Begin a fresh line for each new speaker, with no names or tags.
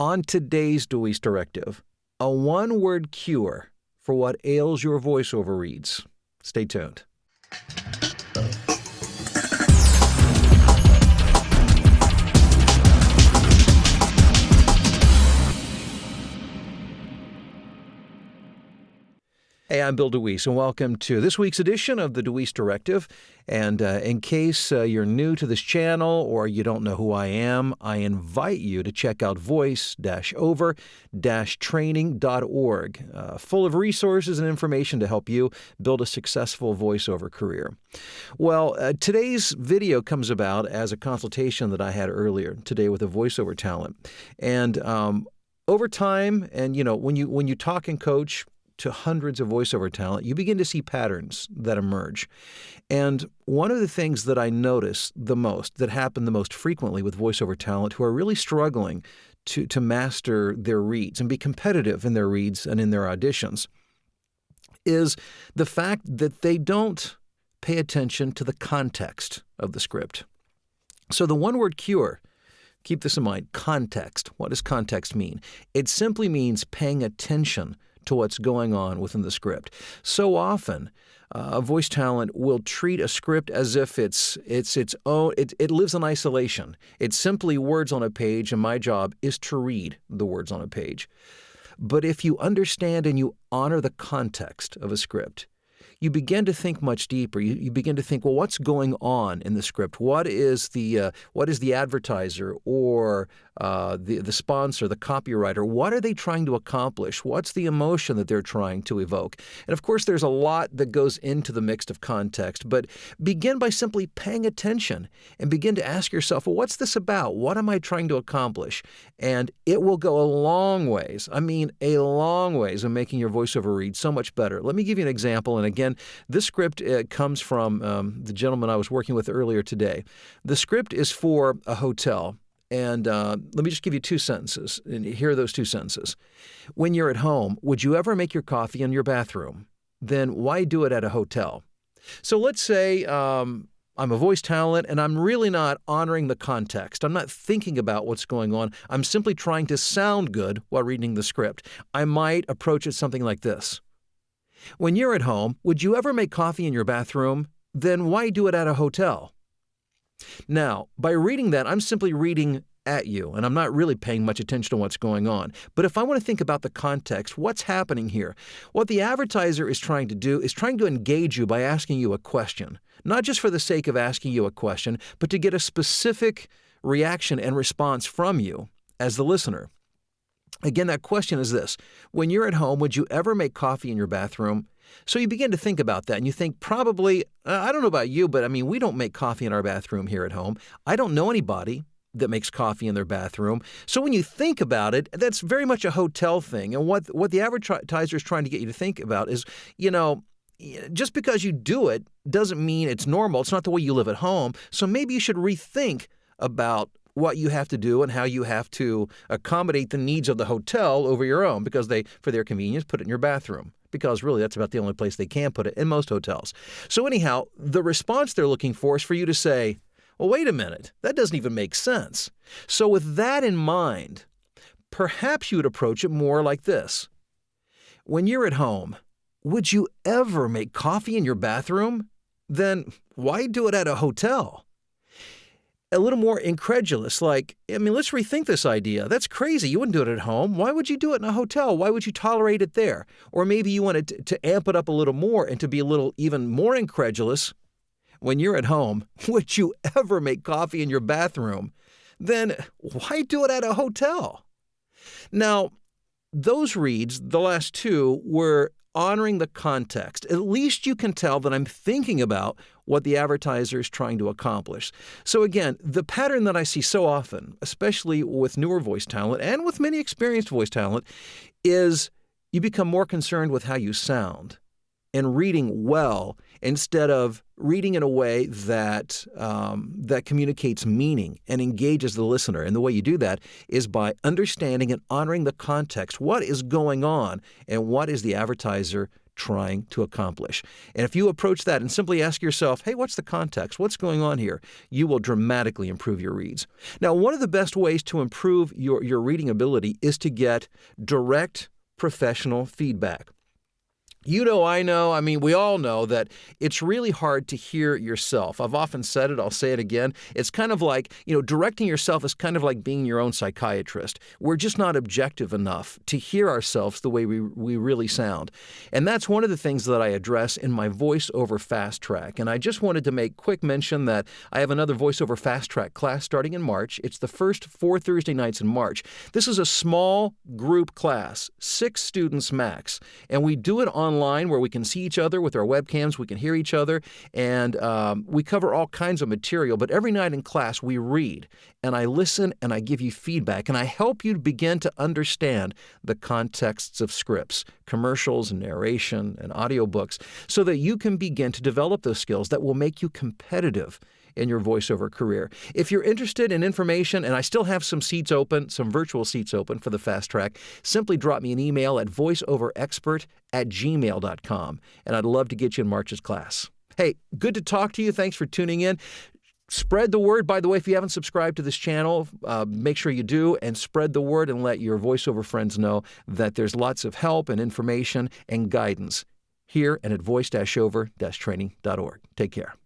On today's DeWeese Directive, a one-word cure for what ails your voiceover reads. Stay tuned. Hey, I'm Bill DeWeese, and welcome to this week's edition of the DeWeese Directive. And in case you're new to this channel or you don't know who I am, I invite you to check out voice-over-training.org, full of resources and information to help you build a successful voiceover career. Well, today's video comes about as a consultation that I had earlier today with a voiceover talent. And over time, and when you talk and coach to hundreds of voiceover talent, you begin to see patterns that emerge. And one of the things that I notice the most, that happen the most frequently with voiceover talent who are really struggling to master their reads and be competitive in their reads and in their auditions, is the fact that they don't pay attention to the context of the script. So the one-word cure, keep this in mind, context. What does context mean? It simply means paying attention to what's going on within the script. So often, a voice talent will treat a script as if it's its own, it lives in isolation. It's simply words on a page, and my job is to read the words on a page. But if you understand and you honor the context of a script, you begin to think much deeper. You begin to think, well, what's going on in the script? What is the advertiser or the sponsor, the copywriter? What are they trying to accomplish? What's the emotion that they're trying to evoke? And of course, there's a lot that goes into the mix of context, but begin by simply paying attention and begin to ask yourself, well, what's this about? What am I trying to accomplish? And it will go a long ways, a long ways in making your voiceover read so much better. Let me give you an example. And again, this script comes from the gentleman I was working with earlier today. The script is for a hotel. And let me just give you two sentences, and here are those two sentences. When you're at home, would you ever make your coffee in your bathroom? Then why do it at a hotel? So let's say I'm a voice talent, and I'm really not honoring the context. I'm not thinking about what's going on. I'm simply trying to sound good while reading the script. I might approach it something like this. When you're at home, would you ever make coffee in your bathroom? Then why do it at a hotel? Now, by reading that, I'm simply reading at you, and I'm not really paying much attention to what's going on. But if I want to think about the context, what's happening here? What the advertiser is trying to do is trying to engage you by asking you a question, not just for the sake of asking you a question, but to get a specific reaction and response from you as the listener. Again, that question is this. When you're at home, would you ever make coffee in your bathroom? So you begin to think about that, and you think probably, I don't know about you, but we don't make coffee in our bathroom here at home. I don't know anybody that makes coffee in their bathroom. So when you think about it, that's very much a hotel thing. And what the advertiser is trying to get you to think about is, just because you do it doesn't mean it's normal. It's not the way you live at home. So maybe you should rethink about what you have to do and how you have to accommodate the needs of the hotel over your own, because they, for their convenience, put it in your bathroom. Because really, that's about the only place they can put it in most hotels. So anyhow, the response they're looking for is for you to say, well, wait a minute, that doesn't even make sense. So with that in mind, perhaps you would approach it more like this. When you're at home, would you ever make coffee in your bathroom? Then why do it at a hotel? A little more incredulous, like, let's rethink this idea. That's crazy. You wouldn't do it at home. Why would you do it in a hotel? Why would you tolerate it there? Or maybe you wanted to amp it up a little more and to be a little even more incredulous. When you're at home, would you ever make coffee in your bathroom? Then why do it at a hotel? Now, those reads, the last two, were honoring the context. At least you can tell that I'm thinking about what the advertiser is trying to accomplish. So again, the pattern that I see so often, especially with newer voice talent and with many experienced voice talent, is you become more concerned with how you sound and reading well instead of reading in a way that that communicates meaning and engages the listener. And the way you do that is by understanding and honoring the context. What is going on and what is the advertiser trying to accomplish. And if you approach that and simply ask yourself, hey, what's the context? What's going on here? You will dramatically improve your reads. Now, one of the best ways to improve your reading ability is to get direct professional feedback. You know, I mean, we all know that it's really hard to hear yourself. I've often said it, I'll say it again. It's kind of like, directing yourself is kind of like being your own psychiatrist. We're just not objective enough to hear ourselves the way we really sound. And that's one of the things that I address in my VoiceOver Fast Track. And I just wanted to make quick mention that I have another VoiceOver Fast Track class starting in March. It's the first 4 Thursday nights in March. This is a small group class, 6 students max, and we do it online where we can see each other with our webcams, we can hear each other, and we cover all kinds of material. But every night in class, we read, and I listen, and I give you feedback, and I help you begin to understand the contexts of scripts, commercials, and narration, and audiobooks, so that you can begin to develop those skills that will make you competitive in your voiceover career. If you're interested in information, and I still have some seats open, some virtual seats open for the Fast Track, simply drop me an email at voiceoverexpert@gmail.com, and I'd love to get you in March's class. Hey, good to talk to you. Thanks for tuning in. Spread the word. By the way, if you haven't subscribed to this channel, make sure you do, and spread the word and let your voiceover friends know that there's lots of help and information and guidance here and at voice-over-training.org. Take care.